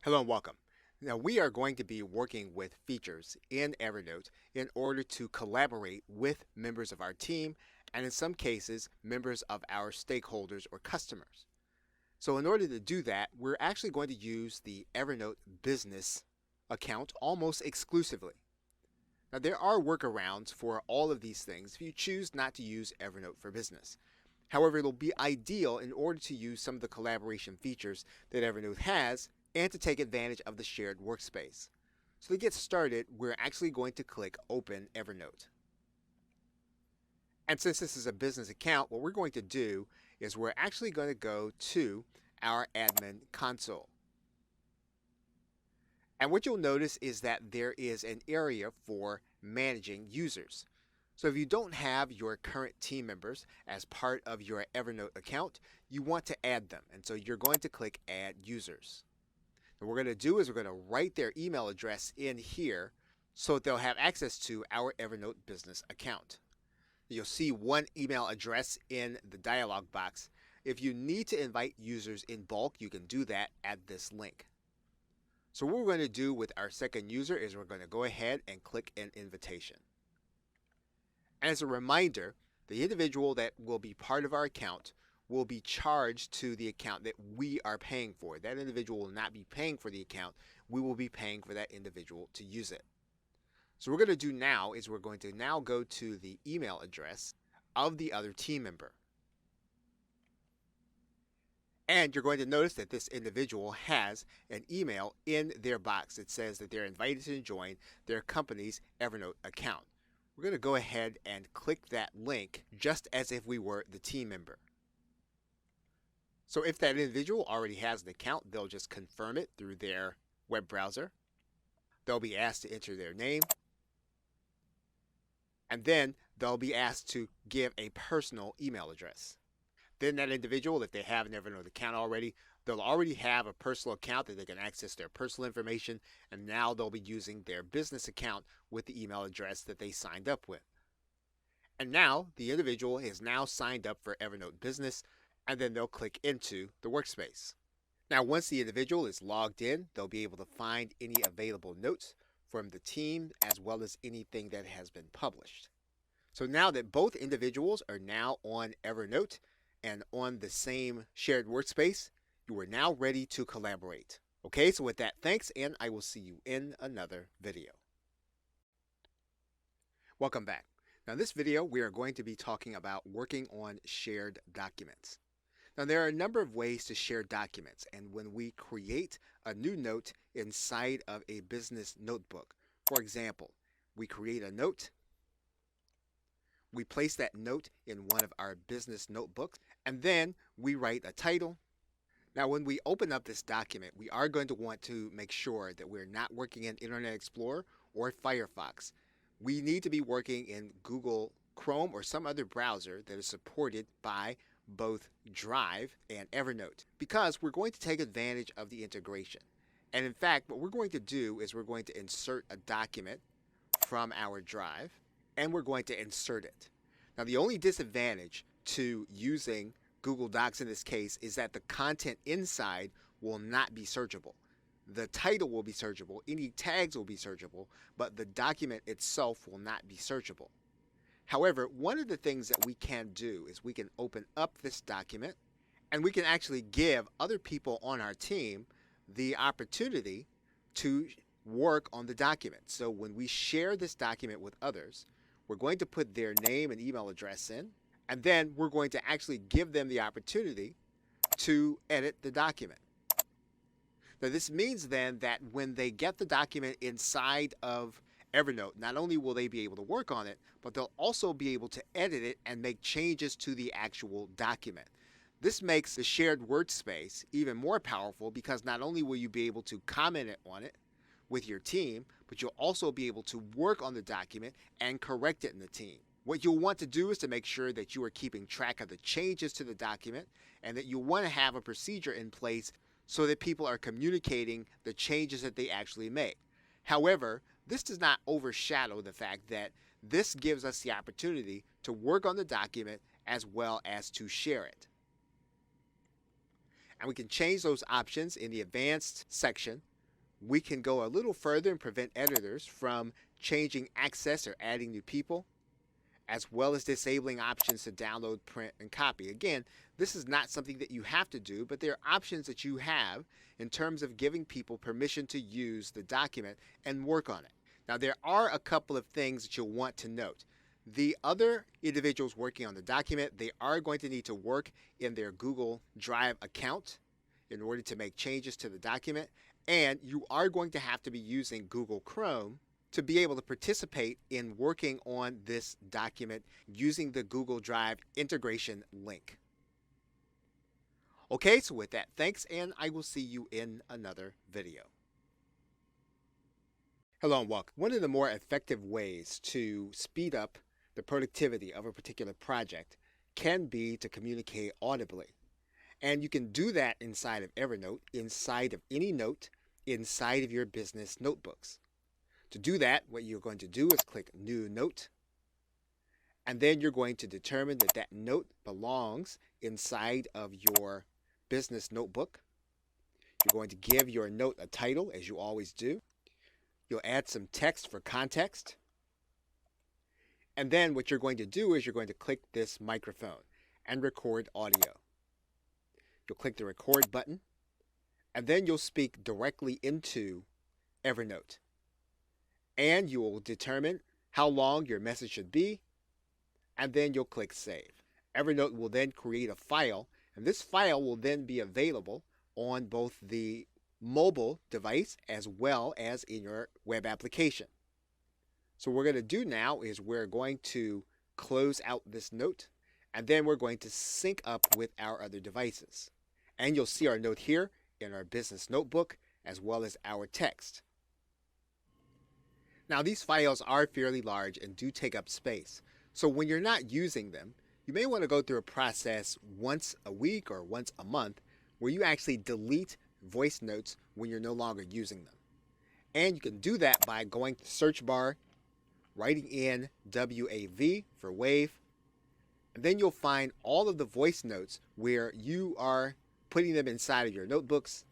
Hello and welcome. Now, we are going to be working with features in Evernote in order to collaborate with members of our team and, in some cases, members of our stakeholders or customers. So, in order to do that, we're actually going to use the Evernote business account almost exclusively. Now, there are workarounds for all of these things if you choose not to use Evernote for business. However, it'll be ideal in order to use some of the collaboration features that Evernote has and to take advantage of the shared workspace. So to get started, we're actually going to click Open Evernote. And since this is a business account, what we're going to do is we're actually going to go to our admin console. And what you'll notice is that there is an area for managing users. So if you don't have your current team members as part of your Evernote account, you want to add them. And so you're going to click Add Users. And what we're going to do is we're going to write their email address in here so that they'll have access to our Evernote business account. You'll see one email address in the dialog box. If you need to invite users in bulk, you can do that at this link. So what we're going to do with our second user is we're going to go ahead and click an invitation. And as a reminder, the individual that will be part of our account will be charged to the account that we are paying for. That individual will not be paying for the account. We will be paying for that individual to use it. So what we're going to do now is we're going to now go to the email address of the other team member. And you're going to notice that this individual has an email in their box that says that they're invited to join their company's Evernote account. We're going to go ahead and click that link just as if we were the team member. So if that individual already has an account, they'll just confirm it through their web browser. They'll be asked to enter their name. And then they'll be asked to give a personal email address. Then that individual, if they have an Evernote account already, they'll already have a personal account that they can access their personal information, and now they'll be using their business account with the email address that they signed up with. And now the individual is now signed up for Evernote Business, and then they'll click into the workspace. Now, once the individual is logged in, they'll be able to find any available notes from the team as well as anything that has been published. So now that both individuals are now on Evernote and on the same shared workspace, you are now ready to collaborate. Okay, so with that, thanks, and I will see you in another video. Welcome back. Now in this video, we are going to be talking about working on shared documents. Now there are a number of ways to share documents, and when we create a new note inside of a business notebook, for example, we create a note, we place that note in one of our business notebooks, and then we write a title. Now when we open up this document, we are going to want to make sure that we're not working in Internet Explorer or Firefox. We need to be working in Google Chrome or some other browser that is supported by both Drive and Evernote, because we're going to take advantage of the integration. And in fact, what we're going to do is we're going to insert a document from our Drive, and we're going to insert it. Now the only disadvantage to using Google Docs in this case is that the content inside will not be searchable. The title will be searchable, any tags will be searchable, but the document itself will not be searchable. However, one of the things that we can do is we can open up this document and we can actually give other people on our team the opportunity to work on the document. So when we share this document with others, we're going to put their name and email address in, and then we're going to actually give them the opportunity to edit the document. Now this means then that when they get the document inside of Evernote, not only will they be able to work on it, but they'll also be able to edit it and make changes to the actual document. This makes the shared workspace even more powerful because not only will you be able to comment on it with your team, but you'll also be able to work on the document and correct it in the team. What you'll want to do is to make sure that you are keeping track of the changes to the document and that you'll want to have a procedure in place so that people are communicating the changes that they actually make. However, this does not overshadow the fact that this gives us the opportunity to work on the document as well as to share it. And we can change those options in the advanced section We can go a little further and prevent editors from changing access or adding new people, as well as disabling options to download, print, and copy. Again, this is not something that you have to do, but there are options that you have in terms of giving people permission to use the document and work on it. Now, there are a couple of things that you'll want to note. The other individuals working on the document, they are going to need to work in their Google Drive account in order to make changes to the document, and you are going to have to be using Google Chrome to be able to participate in working on this document using the Google Drive integration link. Okay, so with that, thanks, and I will see you in another video. Hello and welcome. One of the more effective ways to speed up the productivity of a particular project can be to communicate audibly. And you can do that inside of Evernote, inside of any note, inside of your business notebooks. To do that, what you're going to do is click New Note, and then you're going to determine that that note belongs inside of your business notebook. You're going to give your note a title, as you always do. You'll add some text for context. And then what you're going to do is you're going to click this microphone and record audio. You'll click the record button, and then you'll speak directly into Evernote. And you will determine how long your message should be, and then you'll click Save. Evernote will then create a file, and this file will then be available on both the mobile device as well as in your web application. So what we're going to do now is we're going to close out this note, and then we're going to sync up with our other devices. And you'll see our note here in our business notebook as well as our text. Now, these files are fairly large and do take up space. So when you're not using them, you may want to go through a process once a week or once a month where you actually delete voice notes when you're no longer using them. And you can do that by going to the search bar, writing in WAV for wave, and then you'll find all of the voice notes where you are putting them inside of your notebooks.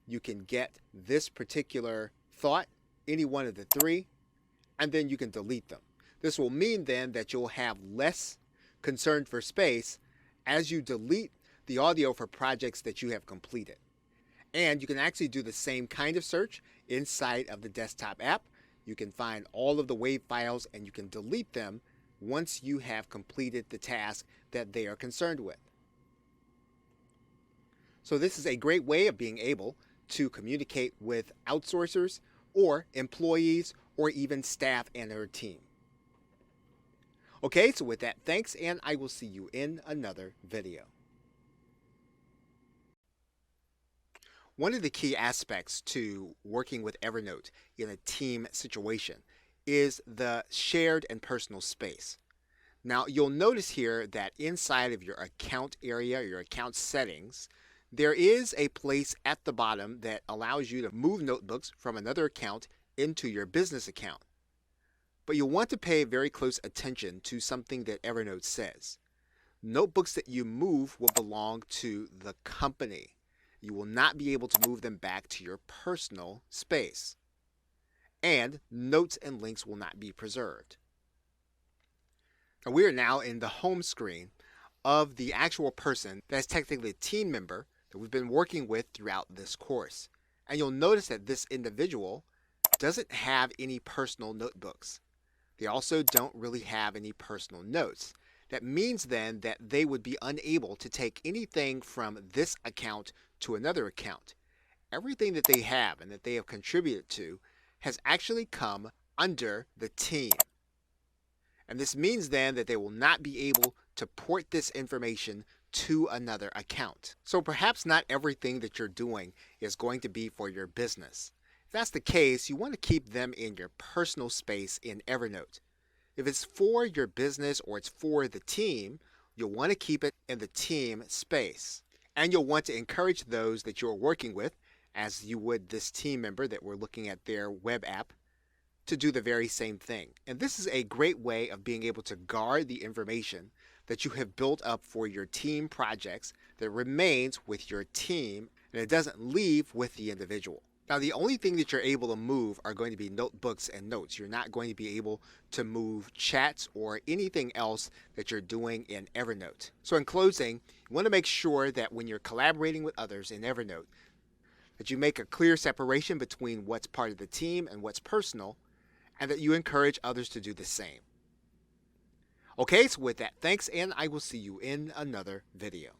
You can get this particular thought, any one of the three, and then you can delete them. This will mean then that you'll have less concern for space as you delete the audio for projects that you have completed. And you can actually do the same kind of search inside of the desktop app. You can find all of the WAV files and you can delete them once you have completed the task that they are concerned with. So this is a great way of being able to communicate with outsourcers or employees or even staff and their team. Okay, so with that, thanks, and I will see you in another video. One of the key aspects to working with Evernote in a team situation is the shared and personal space. Now, you'll notice here that inside of your account area, your account settings, there is a place at the bottom that allows you to move notebooks from another account into your business account. But you'll want to pay very close attention to something that Evernote says. Notebooks that you move will belong to the company. You will not be able to move them back to your personal space. And notes and links will not be preserved. Now, we are now in the home screen of the actual person that's technically a team member that we've been working with throughout this course. And you'll notice that this individual doesn't have any personal notebooks. They also don't really have any personal notes. That means then that they would be unable to take anything from this account to another account. Everything that they have and that they have contributed to has actually come under the team. And this means then that they will not be able to port this information to another account. So perhaps not everything that you're doing is going to be for your business. If that's the case, you want to keep them in your personal space in Evernote. If it's for your business or it's for the team, you'll want to keep it in the team space. And you'll want to encourage those that you're working with, as you would this team member that we're looking at their web app, to do the very same thing. And this is a great way of being able to guard the information that you have built up for your team projects that remains with your team and it doesn't leave with the individual. Now, the only thing that you're able to move are going to be notebooks and notes. You're not going to be able to move chats or anything else that you're doing in Evernote. So, in closing, you want to make sure that when you're collaborating with others in Evernote, that you make a clear separation between what's part of the team and what's personal, and that you encourage others to do the same. Okay, so with that, thanks, and I will see you in another video.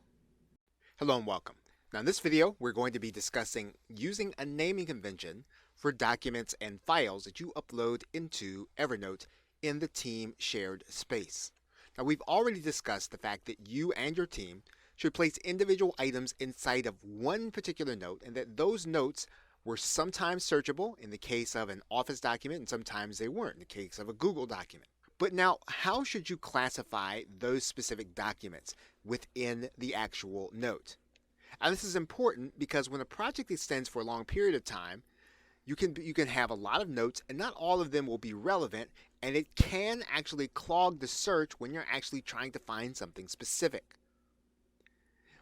Hello and welcome. Now in this video, we're going to be discussing using a naming convention for documents and files that you upload into Evernote in the team shared space. Now we've already discussed the fact that you and your team should place individual items inside of one particular note, and that those notes were sometimes searchable in the case of an Office document, and sometimes they weren't in the case of a Google document. But now, how should you classify those specific documents within the actual note? And this is important because when a project extends for a long period of time, you can have a lot of notes and not all of them will be relevant, and it can actually clog the search when you're actually trying to find something specific.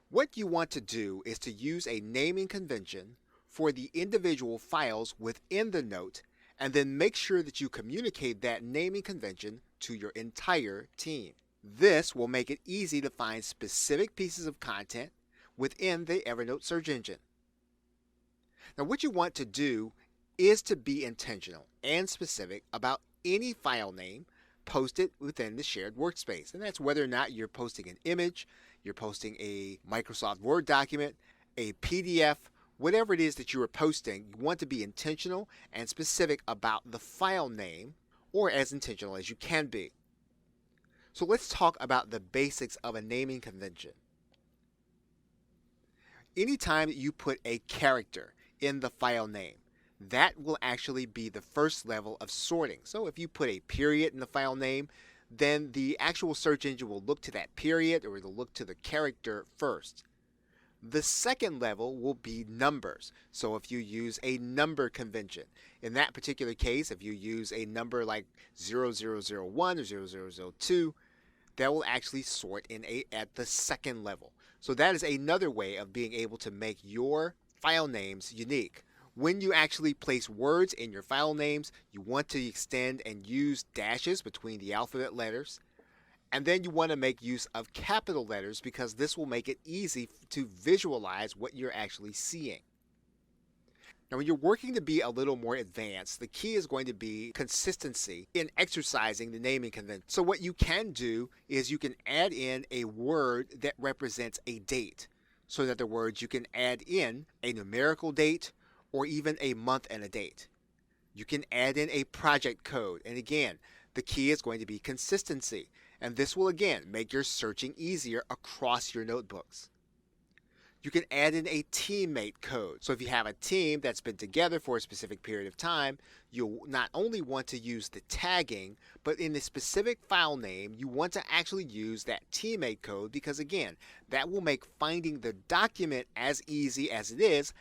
What you want to do is to use a naming convention for the individual files within the note, and then make sure that you communicate that naming convention to your entire team. This will make it easy to find specific pieces of content within the Evernote search engine. Now, what you want to do is to be intentional and specific about any file name posted within the shared workspace. And that's whether or not you're posting an image, you're posting a Microsoft Word document, a PDF, whatever it is that you are posting, you want to be intentional and specific about the file name, or as intentional as you can be. So let's talk about the basics of a naming convention. Anytime that you put a character in the file name, that will actually be the first level of sorting. So if you put a period in the file name, then the actual search engine will look to that period, or it'll look to the character first. The second level will be numbers. So if you use a number convention, in that particular case, if you use a number like 0001 or 0002, that will actually sort at the second level. So that is another way of being able to make your file names unique. When you actually place words in your file names, you want to extend and use dashes between the alphabet letters. And then you want to make use of capital letters because this will make it easy to visualize what you're actually seeing. Now, when you're working to be a little more advanced, the key is going to be consistency in exercising the naming convention. So what you can do is you can add in a word that represents a date. So in other words, you can add in a numerical date or even a month and a date. You can add in a project code. And again, the key is going to be consistency. And this will again make your searching easier across your notebooks. You can add in a teammate code. So if you have a team that's been together for a specific period of time, you'll not only want to use the tagging, but in the specific file name, you want to actually use that teammate code because again, that will make finding the document as easy as it is.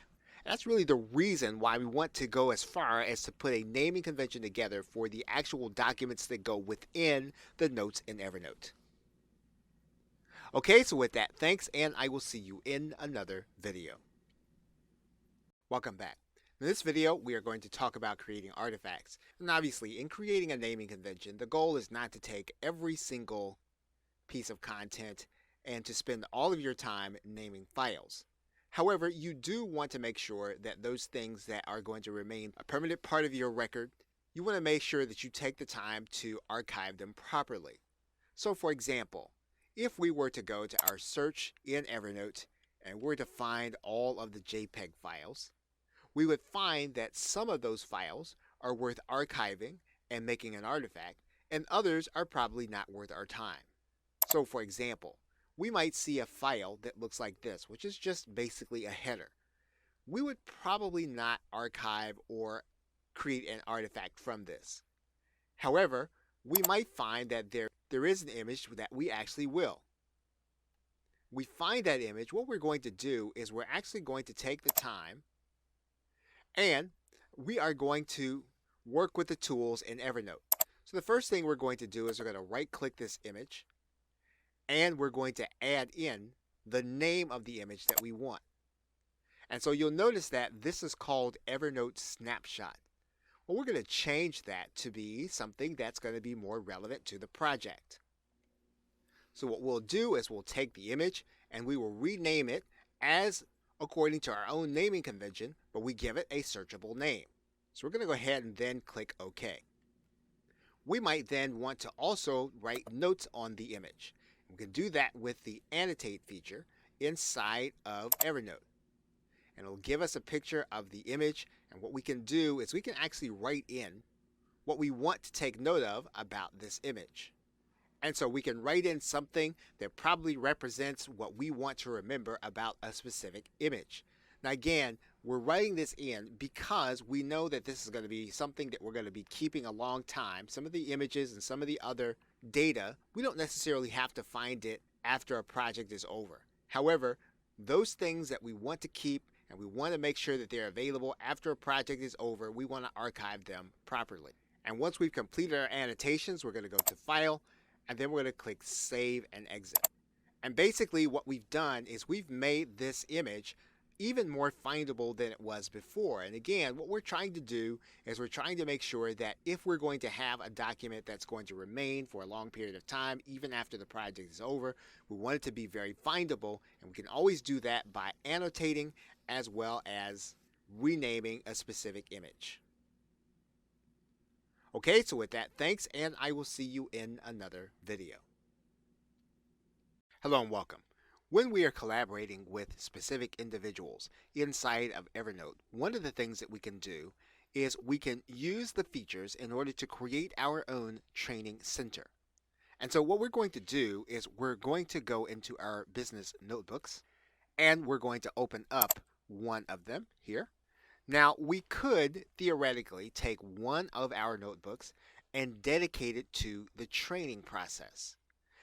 That's really the reason why we want to go as far as to put a naming convention together for the actual documents that go within the notes in Evernote. Okay, so with that, thanks, and I will see you in another video. Welcome back. In this video, we are going to talk about creating artifacts. And obviously, in creating a naming convention, the goal is not to take every single piece of content and to spend all of your time naming files. However, you do want to make sure that those things that are going to remain a permanent part of your record, you want to make sure that you take the time to archive them properly. So for example, if we were to go to our search in Evernote and were to find all of the JPEG files, we would find that some of those files are worth archiving and making an artifact, and others are probably not worth our time. So for example, we might see a file that looks like this, which is just basically a header. We would probably not archive or create an artifact from this. However, we might find that there is an image that we actually will. We find that image, what we're going to do is we're actually going to take the time and we are going to work with the tools in Evernote. So the first thing we're going to do is we're going to right click this image and we're going to add in the name of the image that we want. And so you'll notice that this is called Evernote Snapshot. Well, we're going to change that to be something that's going to be more relevant to the project. So what we'll do is we'll take the image and we will rename it as according to our own naming convention, but we give it a searchable name. So we're going to go ahead and then click OK. We might then want to also write notes on the image. We can do that with the annotate feature inside of Evernote. And it'll give us a picture of the image, and what we can do is we can actually write in what we want to take note of about this image. And so we can write in something that probably represents what we want to remember about a specific image. Now again, we're writing this in because we know that this is going to be something that we're going to be keeping a long time. Some of the images and some of the other data, we don't necessarily have to find it after a project is over. However, those things that we want to keep and we want to make sure that they're available after a project is over, we want to archive them properly. And once we've completed our annotations, we're going to go to File, and then we're going to click Save and Exit. And basically what we've done is we've made this image even more findable than it was before. And again, what we're trying to do is we're trying to make sure that if we're going to have a document that's going to remain for a long period of time, even after the project is over, we want it to be very findable, and we can always do that by annotating as well as renaming a specific image. Okay, so with that, thanks, and I will see you in another video. Hello and welcome. When we are collaborating with specific individuals inside of Evernote, one of the things that we can do is we can use the features in order to create our own training center. And so what we're going to do is we're going to go into our business notebooks and we're going to open up one of them here. Now we could theoretically take one of our notebooks and dedicate it to the training process.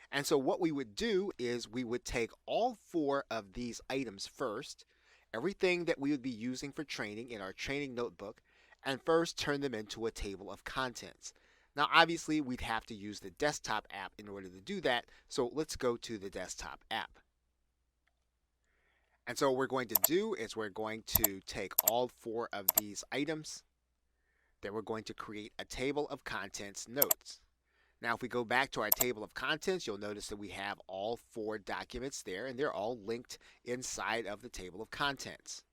And so what we would do is we would take all 4 of these items first, everything that we would be using for training in our training notebook, and first turn them into a table of contents. Now obviously we'd have to use the desktop app in order to do that, so let's go to the desktop app. And so what we're going to do is we're going to take all 4 of these items, then we're going to create a table of contents notes. Now if we go back to our table of contents, you'll notice that we have all 4 documents there, and they're all linked inside of the table of contents.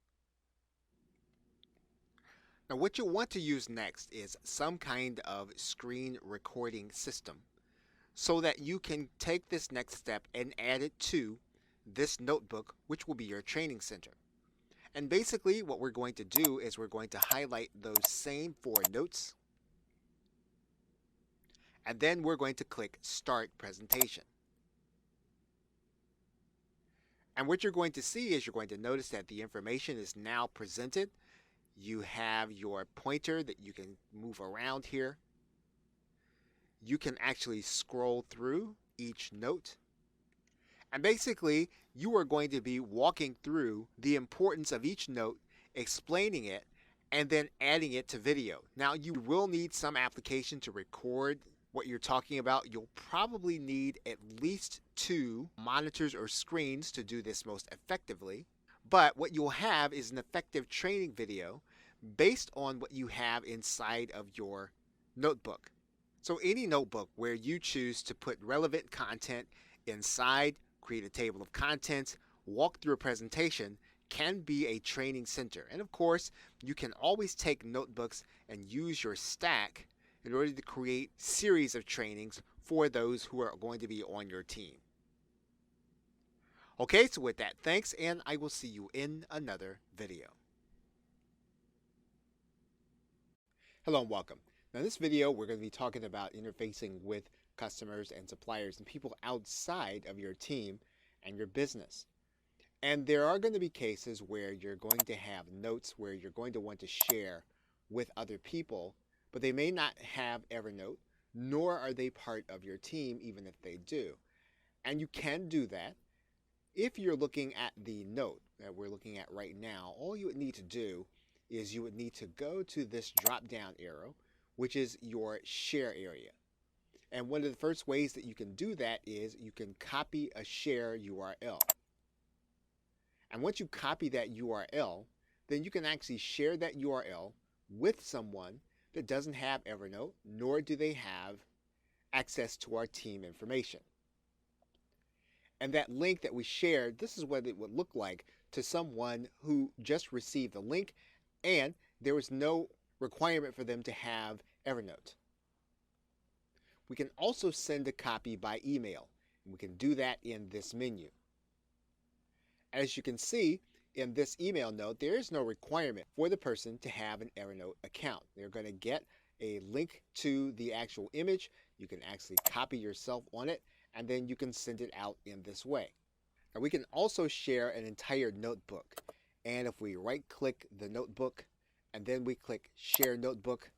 Now what you'll want to use next is some kind of screen recording system so that you can take this next step and add it to this notebook, which will be your training center. And basically what we're going to do is we're going to highlight those same 4 notes, and then we're going to click Start Presentation. And what you're going to see is you're going to notice that the information is now presented. You have your pointer that you can move around here. You can actually scroll through each note. And basically, you are going to be walking through the importance of each note, explaining it, and then adding it to video. Now, you will need some application to record what you're talking about. You'll probably need at least 2 monitors or screens to do this most effectively. But what you'll have is an effective training video based on what you have inside of your notebook. So any notebook where you choose to put relevant content inside, create a table of contents, walk through a presentation, can be a training center. And of course, you can always take notebooks and use your stack in order to create series of trainings for those who are going to be on your team. Okay, so with that, thanks, and I will see you in another video. Hello and welcome. Now in this video, we're going to be talking about interfacing with customers and suppliers and people outside of your team and your business. And there are going to be cases where you're going to have notes where you're going to want to share with other people, but they may not have Evernote, nor are they part of your team, even if they do. And you can do that. If you're looking at the note that we're looking at right now, all you would need to do is you would need to go to this drop-down arrow, which is your share area. And one of the first ways that you can do that is you can copy a share URL. And once you copy that URL, then you can actually share that URL with someone that doesn't have Evernote, nor do they have access to our team information. And that link that we shared, this is what it would look like to someone who just received the link and there was no requirement for them to have Evernote. We can also send a copy by email. We can do that in this menu. As you can see in this email note, there is no requirement for the person to have an Evernote account. They're going to get a link to the actual image. You can actually copy yourself on it, and then you can send it out in this way. Now we can also share an entire notebook. And if we right-click the notebook, and then we click Share Notebook,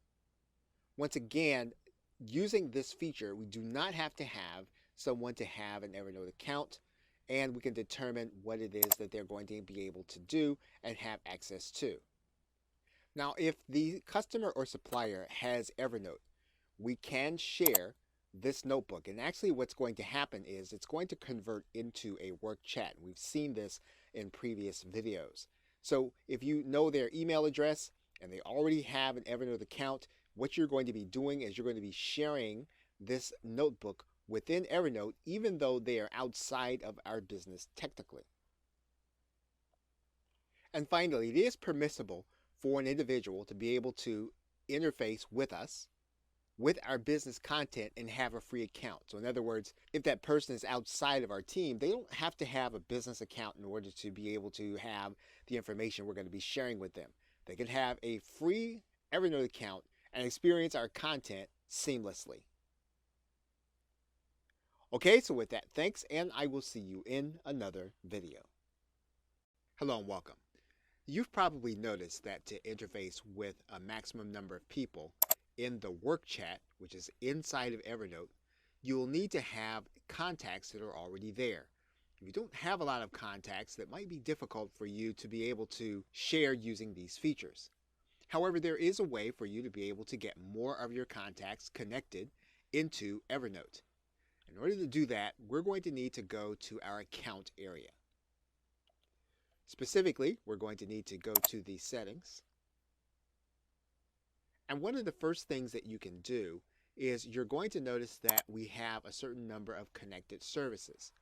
once again, using this feature, we do not have to have someone to have an Evernote account, and we can determine what it is that they're going to be able to do and have access to. Now, if the customer or supplier has Evernote, we can share this notebook. And actually what's going to happen is it's going to convert into a work chat. We've seen this in previous videos. So if you know their email address and they already have an Evernote account, what you're going to be doing is you're going to be sharing this notebook within Evernote, even though they are outside of our business technically. And finally, it is permissible for an individual to be able to interface with us, with our business content, and have a free account. So in other words, if that person is outside of our team, they don't have to have a business account in order to be able to have the information we're going to be sharing with them. They can have a free Evernote account and experience our content seamlessly. Okay, so with that, thanks, and I will see you in another video. Hello and welcome. You've probably noticed that to interface with a maximum number of people in the work chat, which is inside of Evernote, you will need to have contacts that are already there. If you don't have a lot of contacts, that might be difficult for you to be able to share using these features. However, there is a way for you to be able to get more of your contacts connected into Evernote. In order to do that, we're going to need to go to our account area. Specifically, we're going to need to go to the settings. And one of the first things that you can do is you're going to notice that we have a certain number of connected services.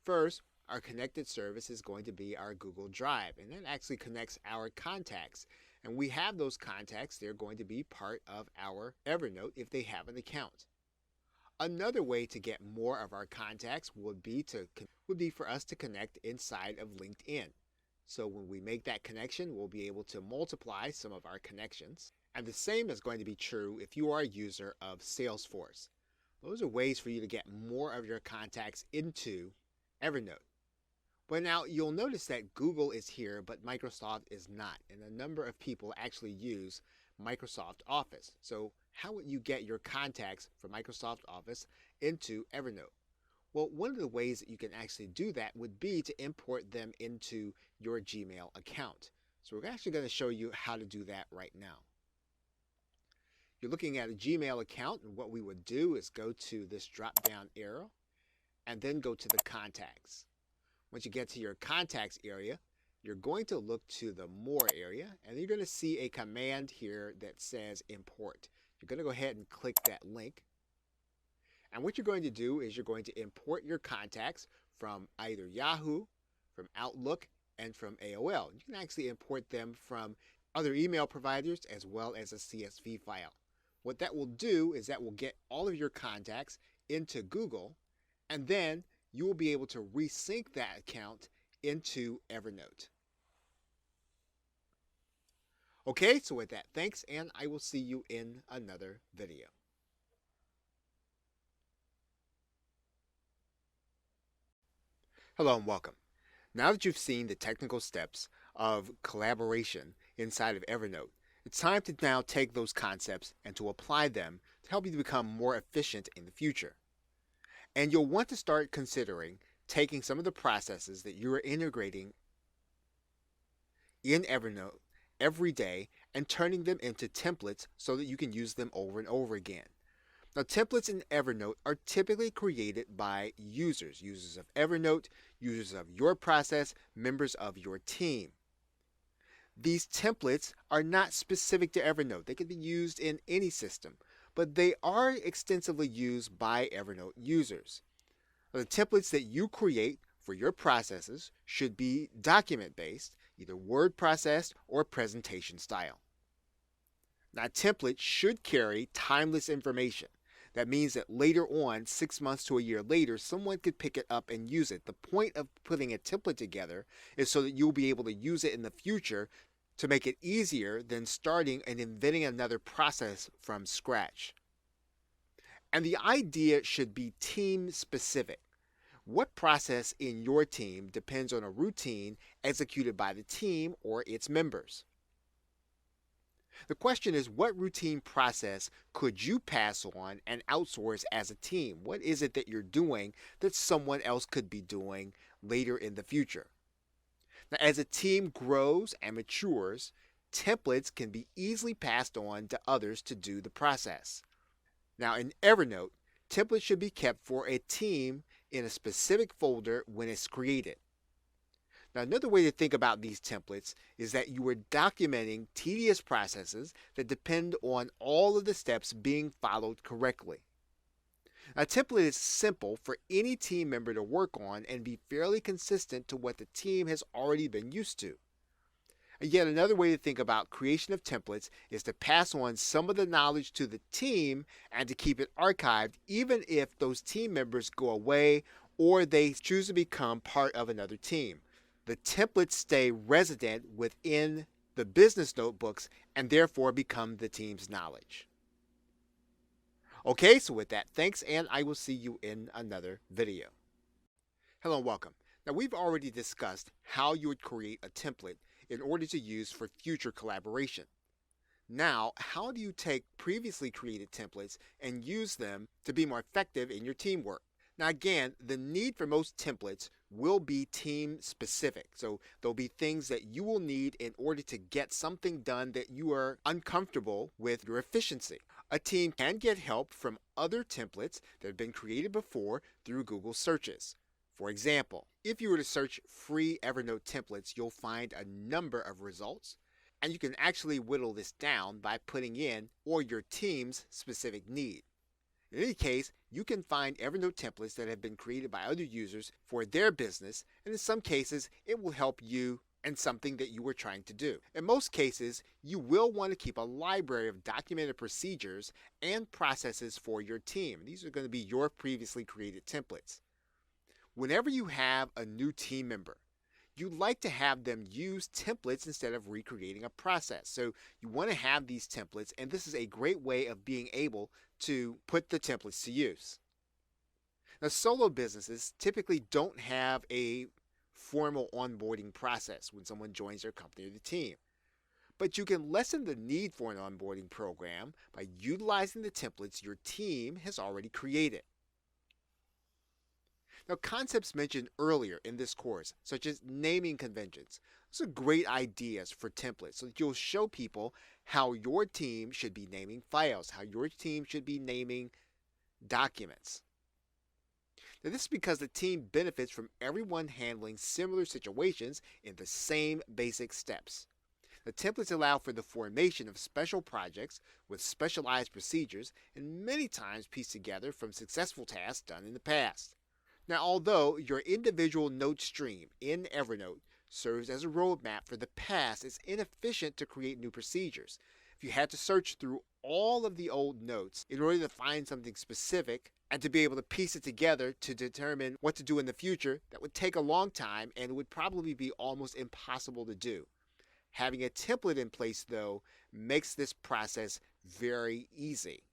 First, our connected service is going to be our Google Drive, and that actually connects our contacts. And we have those contacts, they're going to be part of our Evernote if they have an account. Another way to get more of our contacts would be for us to connect inside of LinkedIn. So when we make that connection, we'll be able to multiply some of our connections. And the same is going to be true if you are a user of Salesforce. Those are ways for you to get more of your contacts into Evernote. But now you'll notice that Google is here, but Microsoft is not. And a number of people actually use Microsoft Office. So how would you get your contacts from Microsoft Office into Evernote? Well, one of the ways that you can actually do that would be to import them into your Gmail account. So we're actually going to show you how to do that right now. You're looking at a Gmail account, and what we would do is go to this drop-down arrow and then go to the contacts. Once you get to your contacts area, you're going to look to the More area, and you're going to see a command here that says Import. You're going to go ahead and click that link. And what you're going to do is you're going to import your contacts from either Yahoo, from Outlook, and from AOL. You can actually import them from other email providers as well as a CSV file. What that will do is that will get all of your contacts into Google, and then you will be able to resync that account into Evernote. Okay, so with that, thanks, and I will see you in another video. Hello and welcome. Now that you've seen the technical steps of collaboration inside of Evernote, it's time to now take those concepts and to apply them to help you to become more efficient in the future. And you'll want to start considering taking some of the processes that you are integrating in Evernote every day and turning them into templates so that you can use them over and over again. Now, templates in Evernote are typically created by users of Evernote, users of your process, members of your team. These templates are not specific to Evernote. They can be used in any system, but they are extensively used by Evernote users. The templates that you create for your processes should be document based, either word processed or presentation style. Now, a template should carry timeless information. That means that later on, 6 months to a year later, someone could pick it up and use it. The point of putting a template together is so that you'll be able to use it in the future to make it easier than starting and inventing another process from scratch. And the idea should be team specific. What process in your team depends on a routine executed by the team or its members? The question is, what routine process could you pass on and outsource as a team? What is it that you're doing that someone else could be doing later in the future? Now, as a team grows and matures, templates can be easily passed on to others to do the process. Now, in Evernote, templates should be kept for a team in a specific folder when it's created. Now, another way to think about these templates is that you are documenting tedious processes that depend on all of the steps being followed correctly. A template is simple for any team member to work on and be fairly consistent to what the team has already been used to. And yet another way to think about creation of templates is to pass on some of the knowledge to the team and to keep it archived even if those team members go away or they choose to become part of another team. The templates stay resident within the business notebooks and therefore become the team's knowledge. Okay, so with that, thanks, and I will see you in another video. Hello and welcome. Now, we've already discussed how you would create a template in order to use for future collaboration. Now, how do you take previously created templates and use them to be more effective in your teamwork? Now, again, the need for most templates will be team specific. So there'll be things that you will need in order to get something done that you are uncomfortable with your efficiency. A team can get help from other templates that have been created before through Google searches. For example, if you were to search free Evernote templates, you'll find a number of results, and you can actually whittle this down by putting in or your team's specific need. In any case, you can find Evernote templates that have been created by other users for their business, and in some cases, it will help you and something that you were trying to do. In most cases, you will want to keep a library of documented procedures and processes for your team. These are going to be your previously created templates. Whenever you have a new team member, you like to have them use templates instead of recreating a process. So you want to have these templates, and this is a great way of being able to put the templates to use. Now, solo businesses typically don't have a formal onboarding process when someone joins their company or the team. But you can lessen the need for an onboarding program by utilizing the templates your team has already created. Now, concepts mentioned earlier in this course, such as naming conventions, those are great ideas for templates so that you'll show people how your team should be naming files, how your team should be naming documents. Now, this is because the team benefits from everyone handling similar situations in the same basic steps. The templates allow for the formation of special projects with specialized procedures and many times pieced together from successful tasks done in the past. Now, although your individual note stream in Evernote serves as a roadmap for the past, it's inefficient to create new procedures. If you had to search through all of the old notes in order to find something specific and to be able to piece it together to determine what to do in the future, that would take a long time and it would probably be almost impossible to do. Having a template in place, though, makes this process very easy.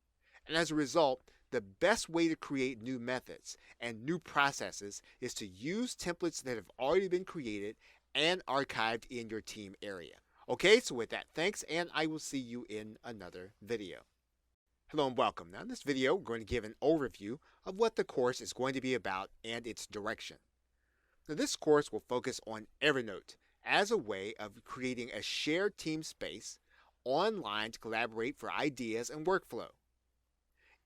And as a result, the best way to create new methods and new processes is to use templates that have already been created and archived in your team area. Okay, so with that, thanks, and I will see you in another video. Hello and welcome. Now in this video, we're going to give an overview of what the course is going to be about and its direction. Now this course will focus on Evernote as a way of creating a shared team space online to collaborate for ideas and workflow.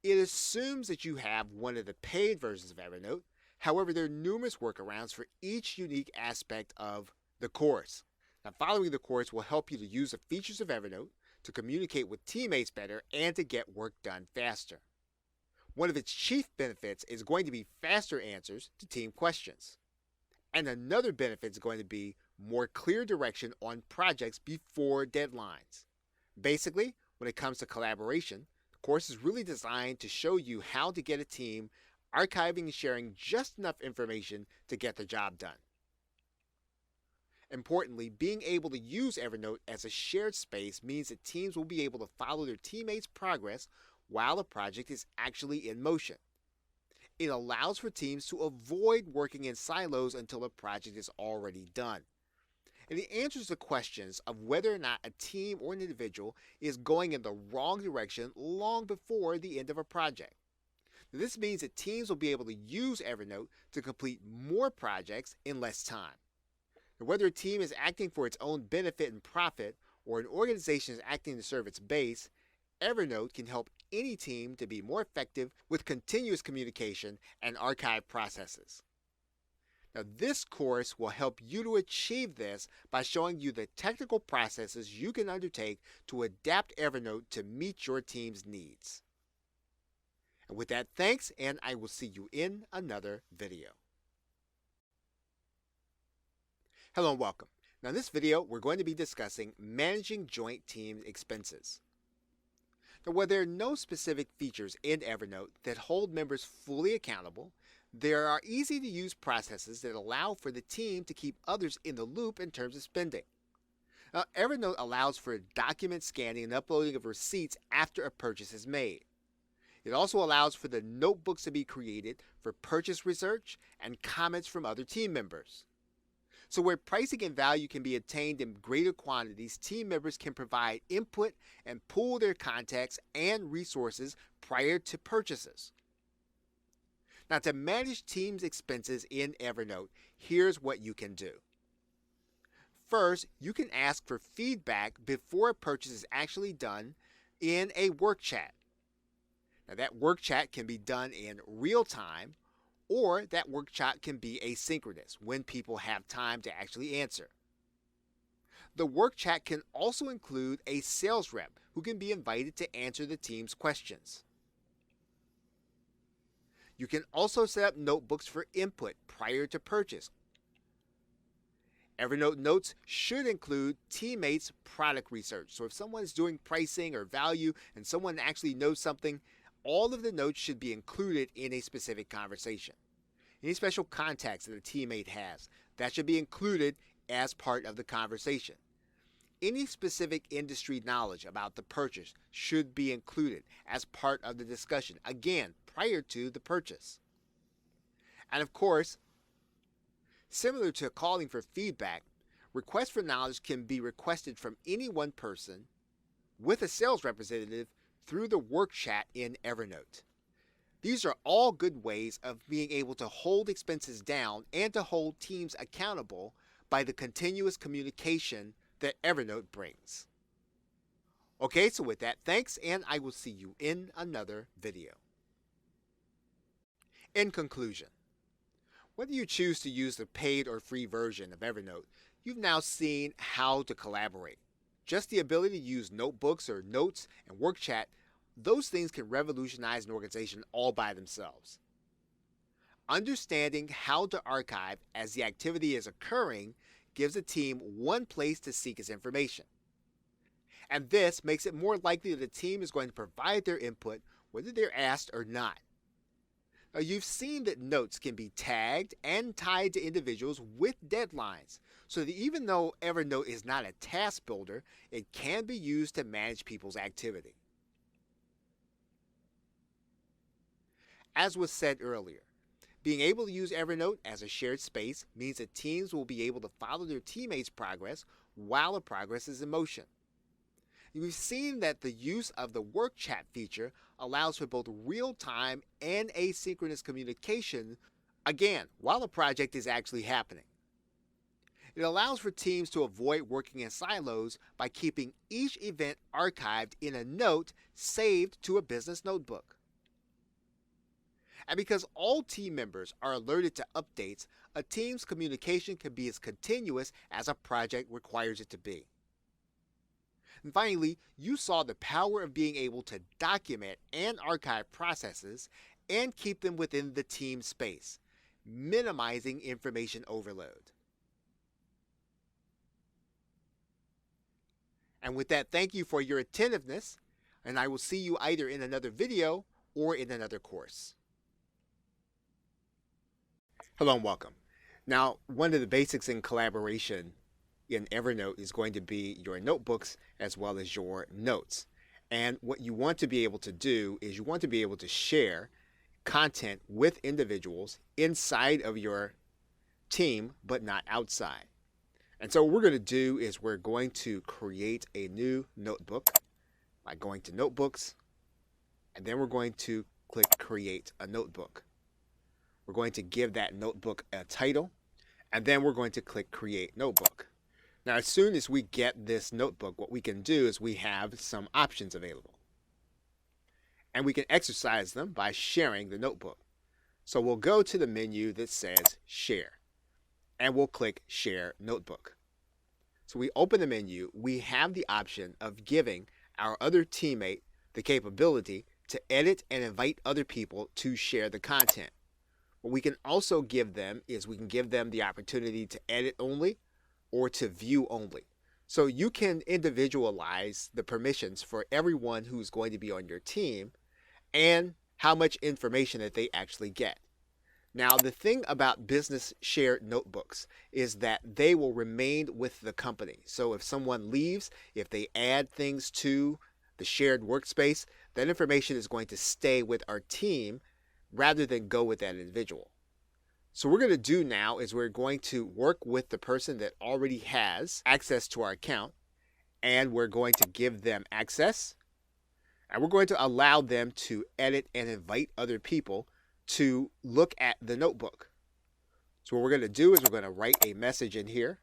It assumes that you have one of the paid versions of Evernote. However, there are numerous workarounds for each unique aspect of the course. Now, following the course will help you to use the features of Evernote to communicate with teammates better and to get work done faster. One of its chief benefits is going to be faster answers to team questions. And another benefit is going to be more clear direction on projects before deadlines. Basically, when it comes to collaboration, the course is really designed to show you how to get a team archiving and sharing just enough information to get the job done. Importantly, being able to use Evernote as a shared space means that teams will be able to follow their teammates' progress while a project is actually in motion. It allows for teams to avoid working in silos until a project is already done. And it answers the questions of whether or not a team or an individual is going in the wrong direction long before the end of a project. This means that teams will be able to use Evernote to complete more projects in less time. Whether a team is acting for its own benefit and profit or an organization is acting to serve its base, Evernote can help any team to be more effective with continuous communication and archive processes. Now, this course will help you to achieve this by showing you the technical processes you can undertake to adapt Evernote to meet your team's needs. And with that, thanks, and I will see you in another video. Hello and welcome. Now in this video, we're going to be discussing managing joint team expenses. Now, while there are no specific features in Evernote that hold members fully accountable, there are easy to use processes that allow for the team to keep others in the loop in terms of spending. Now, Evernote allows for document scanning and uploading of receipts after a purchase is made. It also allows for the notebooks to be created for purchase research and comments from other team members. So where pricing and value can be obtained in greater quantities, team members can provide input and pool their contacts and resources prior to purchases. Now, to manage teams' expenses in Evernote, here's what you can do. First, you can ask for feedback before a purchase is actually done in a work chat. Now, that work chat can be done in real time, or that work chat can be asynchronous when people have time to actually answer. The work chat can also include a sales rep who can be invited to answer the team's questions. You can also set up notebooks for input prior to purchase. Evernote notes should include teammates' product research. So if someone is doing pricing or value and someone actually knows something, all of the notes should be included in a specific conversation. Any special contacts that a teammate has, that should be included as part of the conversation. Any specific industry knowledge about the purchase should be included as part of the discussion, again, prior to the purchase. And of course, similar to calling for feedback, requests for knowledge can be requested from any one person with a sales representative through the work chat in Evernote. These are all good ways of being able to hold expenses down and to hold teams accountable by the continuous communication that Evernote brings. Okay, so with that, thanks, and I will see you in another video. In conclusion, whether you choose to use the paid or free version of Evernote, you've now seen how to collaborate. Just the ability to use notebooks or notes and work chat, those things can revolutionize an organization all by themselves. Understanding how to archive as the activity is occurring gives a team one place to seek its information. And this makes it more likely that a team is going to provide their input whether they're asked or not. Now, you've seen that notes can be tagged and tied to individuals with deadlines, so that even though Evernote is not a task builder, it can be used to manage people's activity. As was said earlier, being able to use Evernote as a shared space means that teams will be able to follow their teammates' progress while the progress is in motion. We've seen that the use of the work chat feature allows for both real-time and asynchronous communication, again, while the project is actually happening. It allows for teams to avoid working in silos by keeping each event archived in a note saved to a business notebook. And because all team members are alerted to updates, a team's communication can be as continuous as a project requires it to be. And finally, you saw the power of being able to document and archive processes and keep them within the team space, minimizing information overload. And with that, thank you for your attentiveness, and I will see you either in another video or in another course. Hello and welcome. Now, one of the basics in collaboration in Evernote is going to be your notebooks as well as your notes. And what you want to be able to do is you want to be able to share content with individuals inside of your team, but not outside. And so what we're going to do is we're going to create a new notebook by going to Notebooks, and then we're going to click Create a Notebook. We're going to give that notebook a title, and then we're going to click Create Notebook. Now, as soon as we get this notebook, what we can do is we have some options available. And we can exercise them by sharing the notebook. So we'll go to the menu that says Share, and we'll click Share Notebook. So we open the menu, we have the option of giving our other teammate the capability to edit and invite other people to share the content. What we can also give them is we can give them the opportunity to edit only or to view only. So you can individualize the permissions for everyone who's going to be on your team and how much information that they actually get. Now, the thing about business shared notebooks is that they will remain with the company. So if someone leaves, if they add things to the shared workspace, that information is going to stay with our team rather than go with that individual. So what we're going to do now is we're going to work with the person that already has access to our account, and we're going to give them access, and we're going to allow them to edit and invite other people to look at the notebook. So what we're going to do is we're going to write a message in here,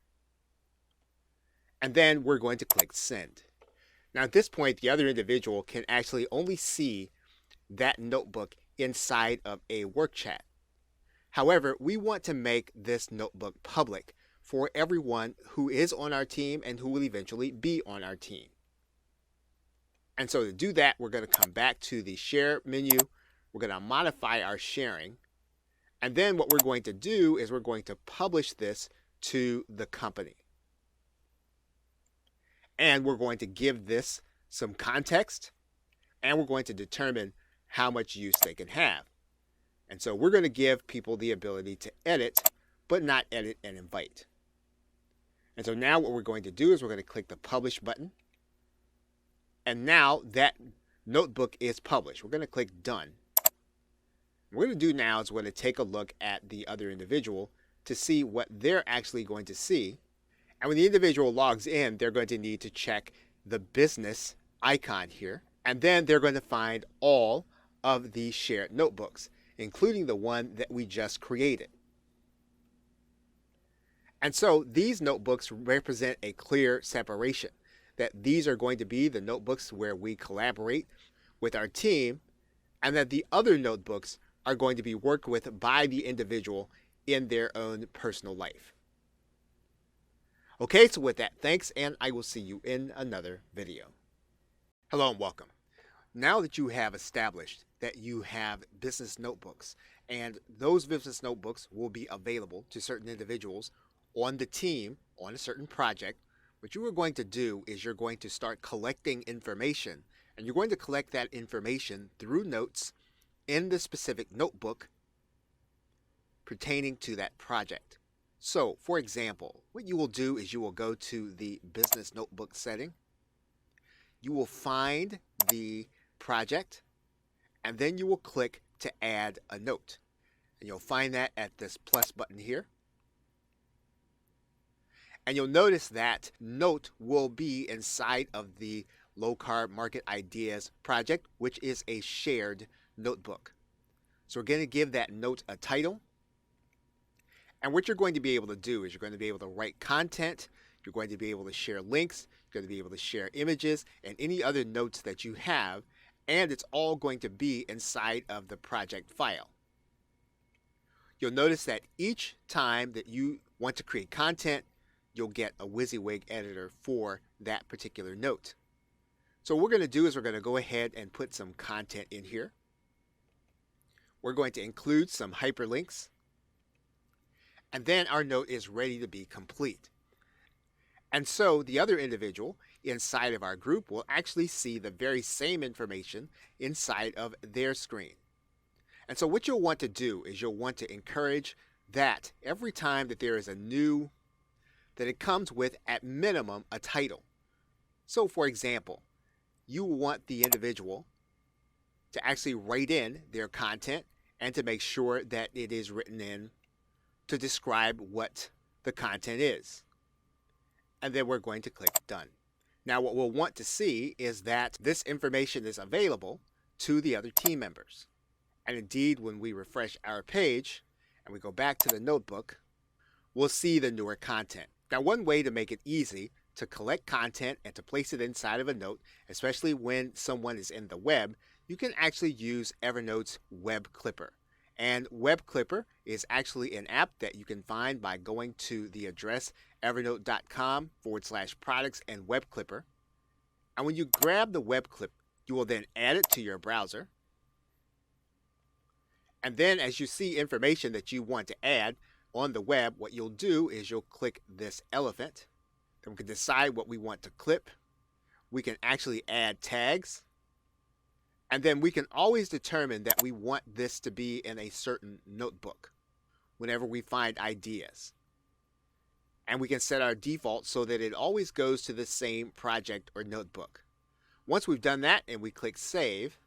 and then we're going to click Send. Now at this point, the other individual can actually only see that notebook inside of a work chat. However, we want to make this notebook public for everyone who is on our team and who will eventually be on our team. And so to do that, we're going to come back to the Share menu. We're going to modify our sharing. And then what we're going to do is we're going to publish this to the company. And we're going to give this some context, and we're going to determine how much use they can have. And so we're going to give people the ability to edit, but not edit and invite. And so now what we're going to do is we're going to click the Publish button. And now that notebook is published. We're going to click Done. What we're going to do now is we're going to take a look at the other individual to see what they're actually going to see. And when the individual logs in, they're going to need to check the business icon here. And then they're going to find all of the shared notebooks, including the one that we just created. And so these notebooks represent a clear separation, that these are going to be the notebooks where we collaborate with our team, and that the other notebooks are going to be worked with by the individual in their own personal life. Okay, so with that, thanks, and I will see you in another video. Hello and welcome. Now that you have established that you have business notebooks, and those business notebooks will be available to certain individuals on the team on a certain project, what you are going to do is you're going to start collecting information, and you're going to collect that information through notes in the specific notebook pertaining to that project. So, for example, what you will do is you will go to the business notebook setting. You will find the project, and then you will click to add a note. And you'll find that at this plus button here. And you'll notice that note will be inside of the Low Carb Market Ideas project, which is a shared notebook. So we're going to give that note a title. And what you're going to be able to do is you're going to be able to write content, you're going to be able to share links, you're going to be able to share images, and any other notes that you have, and it's all going to be inside of the project file. You'll notice that each time that you want to create content, you'll get a WYSIWYG editor for that particular note. So what we're going to do is we're going to go ahead and put some content in here. We're going to include some hyperlinks, and then our note is ready to be complete. And so the other individual inside of our group will actually see the very same information inside of their screen. And so what you'll want to do is you'll want to encourage that every time that there is a new, that it comes with at minimum a title. So for example, you want the individual to actually write in their content and to make sure that it is written in to describe what the content is. And then we're going to click Done. Now what we'll want to see is that this information is available to the other team members. And indeed, when we refresh our page and we go back to the notebook, we'll see the newer content. Now, one way to make it easy to collect content and to place it inside of a note, especially when someone is in the web, you can actually use Evernote's Web Clipper. And Web Clipper is actually an app that you can find by going to the address evernote.com/products and Web Clipper. And when you grab the Web Clip, you will then add it to your browser. And then as you see information that you want to add on the web, what you'll do is you'll click this elephant. Then we can decide what we want to clip. We can actually add tags. And then we can always determine that we want this to be in a certain notebook whenever we find ideas. And we can set our default so that it always goes to the same project or notebook. Once we've done that and we click Save,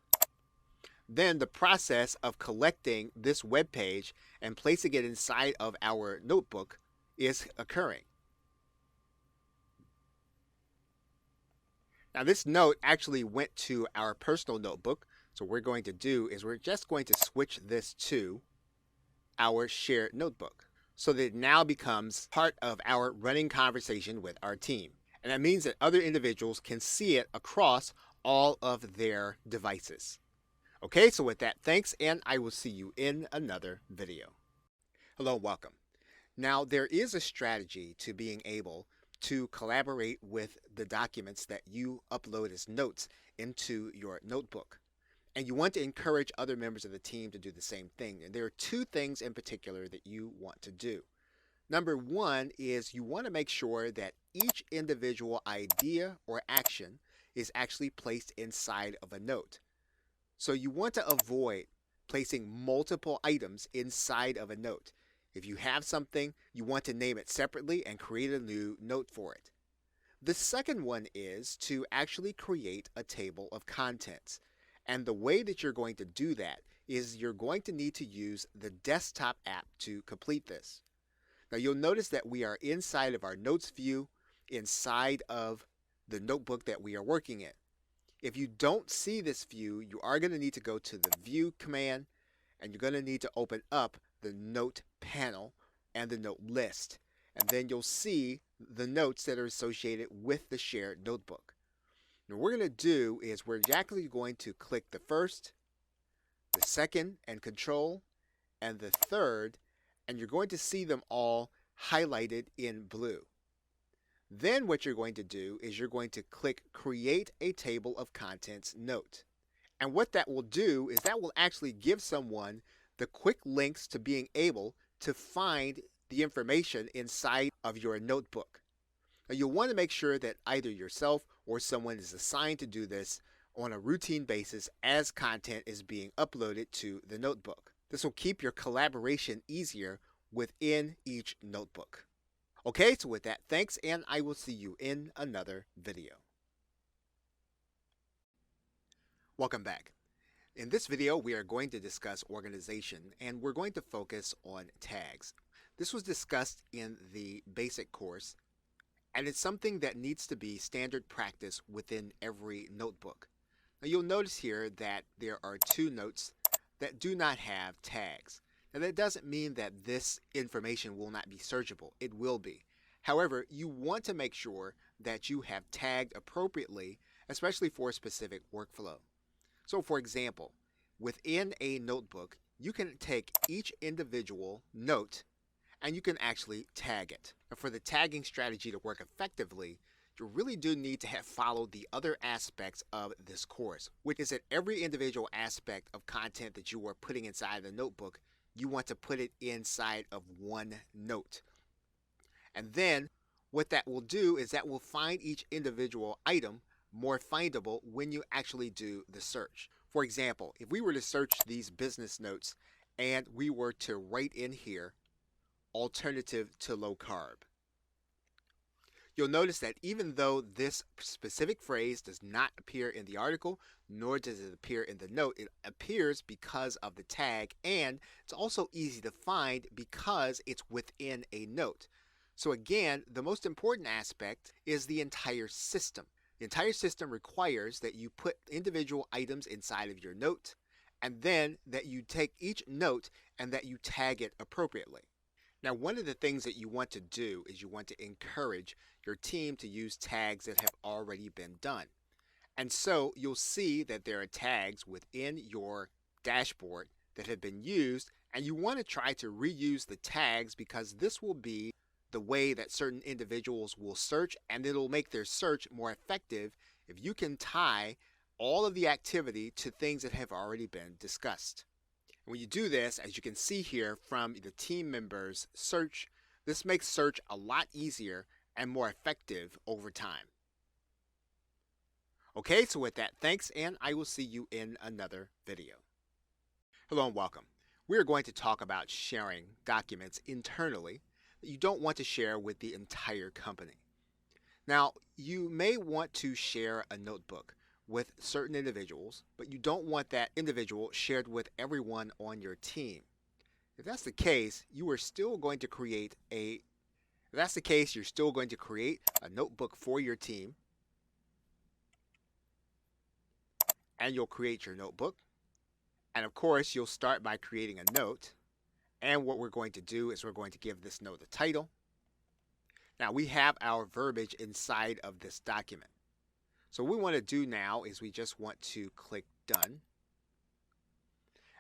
then the process of collecting this web page and placing it inside of our notebook is occurring. Now this note actually went to our personal notebook. So what we're going to do is we're just going to switch this to our shared notebook so that it now becomes part of our running conversation with our team. And that means that other individuals can see it across all of their devices. Okay, so with that, thanks, and I will see you in another video. Hello, welcome. Now, there is a strategy to being able to collaborate with the documents that you upload as notes into your notebook. And you want to encourage other members of the team to do the same thing. And there are two things in particular that you want to do. Number one is you want to make sure that each individual idea or action is actually placed inside of a note. So you want to avoid placing multiple items inside of a note. If you have something, you want to name it separately and create a new note for it. The second one is to actually create a table of contents. And the way that you're going to do that is you're going to need to use the desktop app to complete this. Now you'll notice that we are inside of our notes view, inside of the notebook that we are working in. If you don't see this view, you are going to need to go to the View command, and you're going to need to open up the Note panel and the Note list. And then you'll see the notes that are associated with the shared notebook. Now what we're going to do is we're actually going to click the first, the second and Control, and the third, and you're going to see them all highlighted in blue. Then what you're going to do is you're going to click Create a Table of Contents Note. And what that will do is that will actually give someone the quick links to being able to find the information inside of your notebook. Now you'll want to make sure that either yourself or someone is assigned to do this on a routine basis as content is being uploaded to the notebook. This will keep your collaboration easier within each notebook. Okay, so with that, thanks, and I will see you in another video. Welcome back. In this video, we are going to discuss organization, and we're going to focus on tags. This was discussed in the basic course, and it's something that needs to be standard practice within every notebook. Now, you'll notice here that there are two notes that do not have tags. Now that doesn't mean that this information will not be searchable. It will be. However, you want to make sure that you have tagged appropriately, especially for a specific workflow. So for example, within a notebook, you can take each individual note and you can actually tag it. And for the tagging strategy to work effectively, you really do need to have followed the other aspects of this course, which is that every individual aspect of content that you are putting inside the notebook, you want to put it inside of one note. And then what that will do is that will find each individual item more findable when you actually do the search. For example, if we were to search these business notes and we were to write in here alternative to low carb, you'll notice that even though this specific phrase does not appear in the article, nor does it appear in the note, it appears because of the tag, and it's also easy to find because it's within a note. So again, the most important aspect is the entire system. The entire system requires that you put individual items inside of your note, and then that you take each note and that you tag it appropriately. Now, one of the things that you want to do is you want to encourage your team to use tags that have already been done. And so you'll see that there are tags within your dashboard that have been used, and you want to try to reuse the tags because this will be the way that certain individuals will search, and it'll make their search more effective if you can tie all of the activity to things that have already been discussed. When you do this, as you can see here from the team members' search, this makes search a lot easier and more effective over time. Okay, so with that, thanks, and I will see you in another video. Hello and welcome. We are going to talk about sharing documents internally that you don't want to share with the entire company. Now, you may want to share a notebook with certain individuals, but you don't want that individual shared with everyone on your team. If that's the case, you're still going to create a notebook for your team, and you'll create your notebook. And of course, you'll start by creating a note. And what we're going to do is we're going to give this note a title. Now we have our verbiage inside of this document. So what we want to do now is we just want to click Done.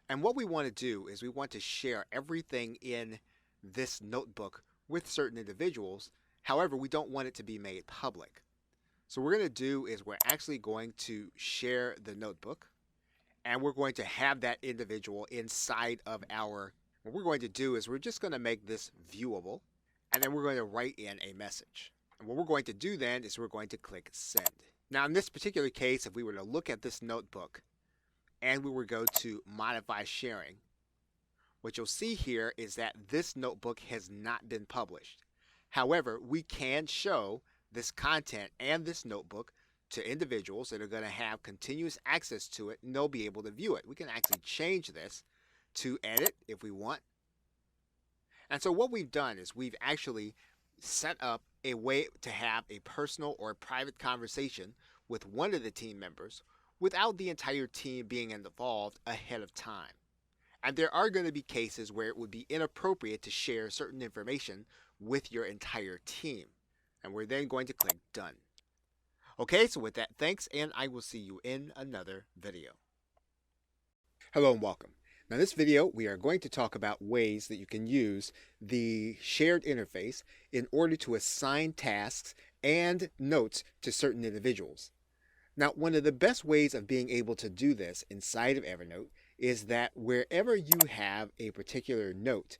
And what we want to do is we want to share everything in this notebook with certain individuals. However, we don't want it to be made public. So what we're going to do is we're actually going to share the notebook, and we're going to have that individual inside of our. What we're going to do is we're just going to make this viewable, and then we're going to write in a message. And what we're going to do then is we're going to click Send. Now in this particular case, if we were to look at this notebook and we were to go to Modify Sharing, what you'll see here is that this notebook has not been published. However, we can show this content and this notebook to individuals that are going to have continuous access to it, and they'll be able to view it. We can actually change this to edit if we want. And so what we've done is we've actually set up a way to have a personal or a private conversation with one of the team members without the entire team being involved ahead of time. And there are going to be cases where it would be inappropriate to share certain information with your entire team. And we're then going to click Done. Okay, so with that, thanks, and I will see you in another video. Hello and welcome. Now in this video, we are going to talk about ways that you can use the shared interface in order to assign tasks and notes to certain individuals. Now, one of the best ways of being able to do this inside of Evernote is that wherever you have a particular note,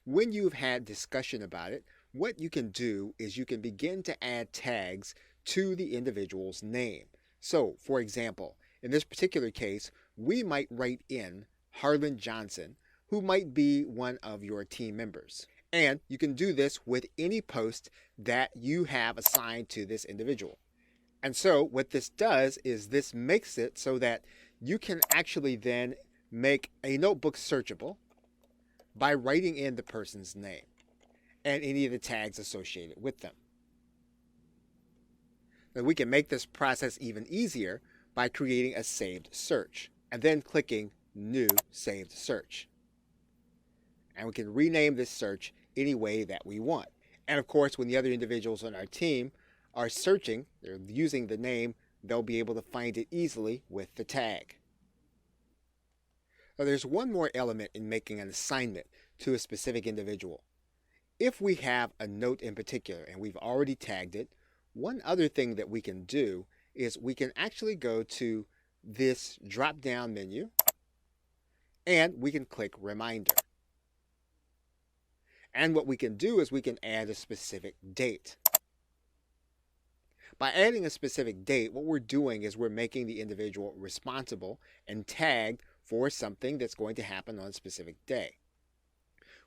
when you've had discussion about it, what you can do is you can begin to add tags to the individual's name. So, for example, in this particular case, we might write in Harlan Johnson, who might be one of your team members. And you can do this with any post that you have assigned to this individual. And so what this does is this makes it so that you can actually then make a notebook searchable by writing in the person's name and any of the tags associated with them. Now we can make this process even easier by creating a saved search and then clicking New Saved Search. And we can rename this search any way that we want. And of course, when the other individuals on our team are searching, they're using the name, they'll be able to find it easily with the tag. Now, there's one more element in making an assignment to a specific individual. If we have a note in particular and we've already tagged it, one other thing that we can do is we can actually go to this drop down menu and we can click Reminder. And what we can do is we can add a specific date. By adding a specific date, what we're doing is we're making the individual responsible and tagged for something that's going to happen on a specific day.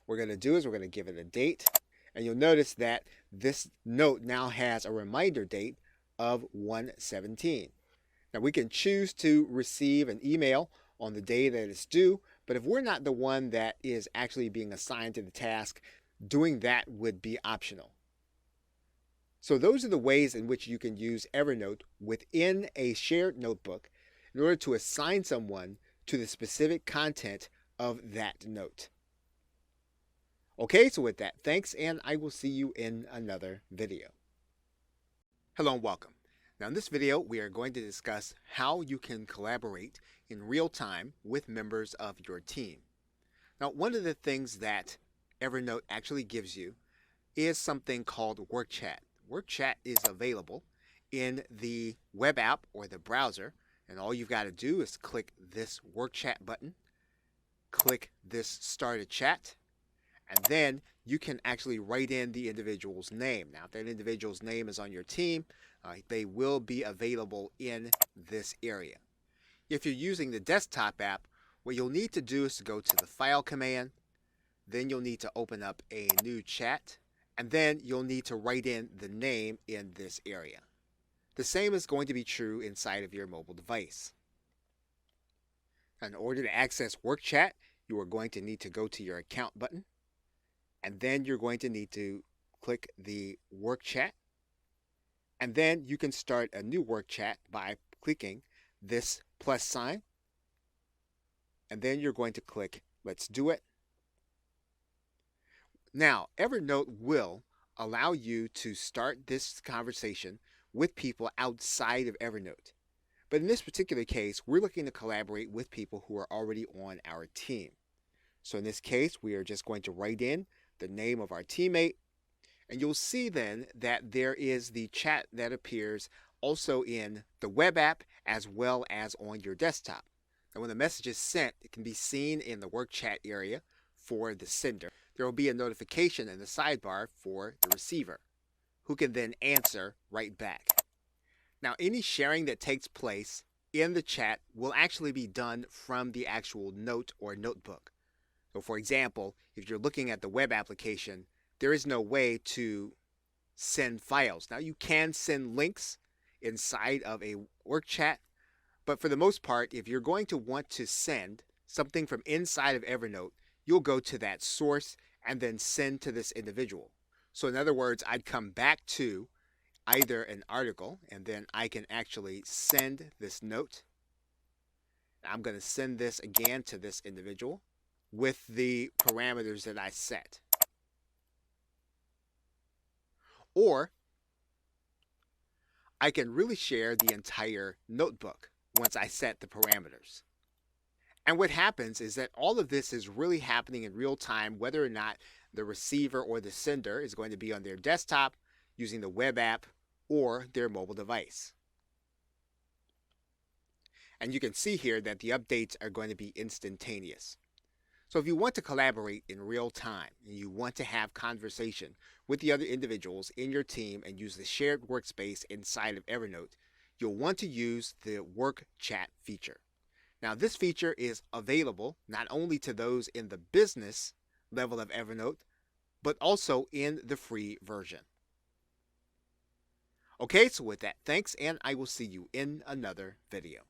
What we're going to do is we're going to give it a date, and you'll notice that this note now has a reminder date of 1/17. Now we can choose to receive an email on the day that it's due, but if we're not the one that is actually being assigned to the task, doing that would be optional. So those are the ways in which you can use Evernote within a shared notebook in order to assign someone to the specific content of that note. Okay, so with that, thanks, and I will see you in another video. Hello and welcome. Now in this video, we are going to discuss how you can collaborate in real time with members of your team. Now, one of the things that Evernote actually gives you is something called Work Chat. Work Chat is available in the web app or the browser, and all you've got to do is click this Work Chat button, click this Start a Chat, and then you can actually write in the individual's name. Now, if that individual's name is on your team, they will be available in this area. If you're using the desktop app, what you'll need to do is to go to the File command, then you'll need to open up a new chat, and then you'll need to write in the name in this area. The same is going to be true inside of your mobile device. In order to access Work Chat, you are going to need to go to your Account button, and then you're going to need to click the Work Chat, and then you can start a new Work Chat by clicking this plus sign, and then you're going to click Let's Do It. Now, Evernote will allow you to start this conversation with people outside of Evernote. But in this particular case, we're looking to collaborate with people who are already on our team. So in this case, we are just going to write in the name of our teammate, and you'll see then that there is the chat that appears also in the web app as well as on your desktop. And when the message is sent, it can be seen in the Work Chat area for the sender. There will be a notification in the sidebar for the receiver, who can then answer right back. Now, any sharing that takes place in the chat will actually be done from the actual note or notebook. So for example, if you're looking at the web application, there is no way to send files. Now, you can send links inside of a work chat, but for the most part, if you're going to want to send something from inside of Evernote, you'll go to that source and then send to this individual. So in other words, I'd come back to either an article, and then I can actually send this note. I'm going to send this again to this individual with the parameters that I set. Or I can really share the entire notebook once I set the parameters. And what happens is that all of this is really happening in real time, whether or not the receiver or the sender is going to be on their desktop using the web app or their mobile device. And you can see here that the updates are going to be instantaneous. So if you want to collaborate in real time and you want to have conversation with the other individuals in your team and use the shared workspace inside of Evernote, you'll want to use the Work Chat feature. Now, this feature is available not only to those in the business level of Evernote, but also in the free version. Okay, so with that, thanks, and I will see you in another video.